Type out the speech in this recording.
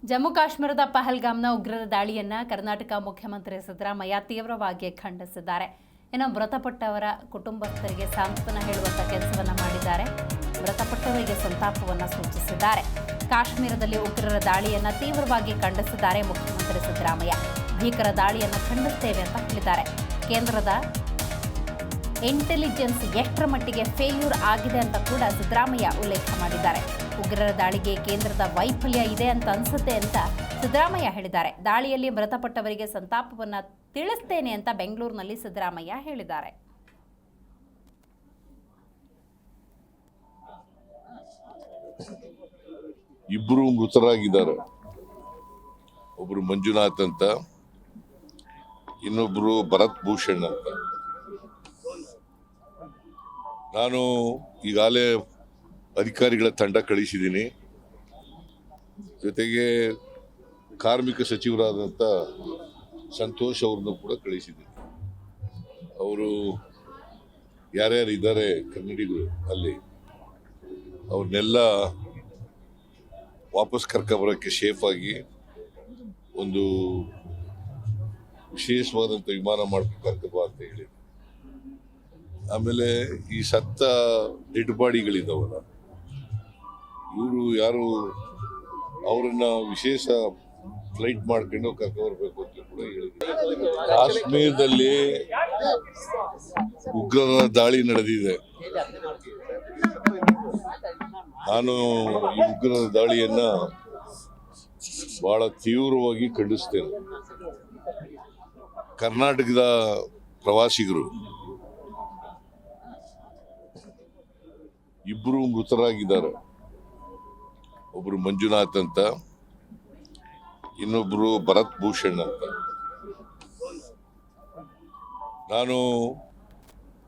ಜಮ್ಮು ಕಾಶ್ಮೀರದ ಪಹಲ್ಗಾಮ್ನ ಉಗ್ರರ ದಾಳಿಯನ್ನ ಕರ್ನಾಟಕ ಮುಖ್ಯಮಂತ್ರಿ ಸಿದ್ದರಾಮಯ್ಯ ತೀವ್ರವಾಗಿ ಖಂಡಿಸಿದ್ದಾರೆ. ಇನ್ನು ಮೃತಪಟ್ಟವರ ಕುಟುಂಬಸ್ಥರಿಗೆ ಸಾಂತ್ವನ ಹೇಳುವಂತ ಕೆಲಸವನ್ನ ಮಾಡಿದ್ದಾರೆ. ಮೃತಪಟ್ಟವರಿಗೆ ಸಂತಾಪವನ್ನ ಸೂಚಿಸಿದ್ದಾರೆ. ಕಾಶ್ಮೀರದಲ್ಲಿ ಉಗ್ರರ ದಾಳಿಯನ್ನ ತೀವ್ರವಾಗಿ ಖಂಡಿಸಿದ್ದಾರೆ ಮುಖ್ಯಮಂತ್ರಿ ಸಿದ್ದರಾಮಯ್ಯ. ಭೀಕರ ದಾಳಿಯನ್ನ ಖಂಡಿಸುತ್ತೇವೆ ಅಂತ ಹೇಳಿದ್ದಾರೆ. ಕೇಂದ್ರದ ಇಂಟೆಲಿಜೆನ್ಸ್ ಎಷ್ಟರ ಮಟ್ಟಿಗೆ ಫೇಲ್ಯೂರ್ ಆಗಿದೆ ಅಂತ ಕೂಡ ಸಿದ್ದರಾಮಯ್ಯ ಉಲ್ಲೇಖ ಮಾಡಿದ್ದಾರೆ. ಉಗ್ರರ ದಾಳಿಗೆ ಕೇಂದ್ರದ ವೈಫಲ್ಯ ಇದೆ ಅಂತ ಅನ್ಸುತ್ತೆ ಅಂತ ಸಿದ್ದರಾಮಯ್ಯ ಹೇಳಿದ್ದಾರೆ. ದಾಳಿಯಲ್ಲಿ ಮೃತಪಟ್ಟವರಿಗೆ ಸಂತಾಪವನ್ನು ತಿಳಿಸ್ತೇನೆ ಅಂತ ಬೆಂಗಳೂರಿನಲ್ಲಿ ಸಿದ್ದರಾಮಯ್ಯ ಹೇಳಿದ್ದಾರೆ. ಇಬ್ಬರು ಮೃತರಾಗಿದ್ದಾರೆ. ಒಬ್ರು ಮಂಜುನಾಥ್ ಅಂತ, ಇನ್ನೊಬ್ರು ಭರತ್ ಭೂಷಣ್ ಅಂತ. ನಾನು ಈಗಾಗಲೇ ಅಧಿಕಾರಿಗಳ ತಂಡ ಕಳಿಸಿದ್ದೀನಿ. ಜೊತೆಗೆ ಕಾರ್ಮಿಕ ಸಚಿವರಾದಂಥ ಸಂತೋಷ್ ಅವ್ರನ್ನು ಕೂಡ ಕಳಿಸಿದ್ದೀನಿ. ಅವರು ಯಾರ್ಯಾರು ಇದ್ದಾರೆ ಕನ್ನಡಿಗರು ಅಲ್ಲಿ, ಅವ್ರನ್ನೆಲ್ಲ ವಾಪಸ್ ಕರ್ಕೊಬರೋಕ್ಕೆ ಸೇಫಾಗಿ ಒಂದು ವಿಶೇಷವಾದಂಥ ವಿಮಾನ ಮಾಡ್ಕೊಂಡು ಕರ್ಕೊಬ ಅಂತ ಹೇಳಿ. ಆಮೇಲೆ ಈ ಸತ್ತ ಡೆಡ್ ಬಾಡಿಗಳಿದ್ದಾವಲ್ಲ, ಇವರು ಯಾರು ಅವರನ್ನ ವಿಶೇಷ ಫ್ಲೈಟ್ ಮಾಡ್ಕೊಂಡು ಕರ್ಕೊಬರ್ಬೇಕು ಅಂತ ಕೂಡ ಹೇಳಿದ್ರು. ಕಾಶ್ಮೀರದಲ್ಲಿ ಉಗ್ರರ ದಾಳಿ ನಡೆದಿದೆ. ನಾನು ಈ ಉಗ್ರರ ದಾಳಿಯನ್ನ ಬಹಳ ತೀವ್ರವಾಗಿ ಖಂಡಿಸ್ತೇನೆ. ಕರ್ನಾಟಕದ ಪ್ರವಾಸಿಗರು ಇಬ್ಬರು ಮೃತರಾಗಿದ್ದಾರೆ. ಒಬ್ರು ಮಂಜುನಾಥ್ ಅಂತ, ಇನ್ನೊಬ್ರು ಭರತ್ ಭೂಷಣ್ ಅಂತ. ನಾನು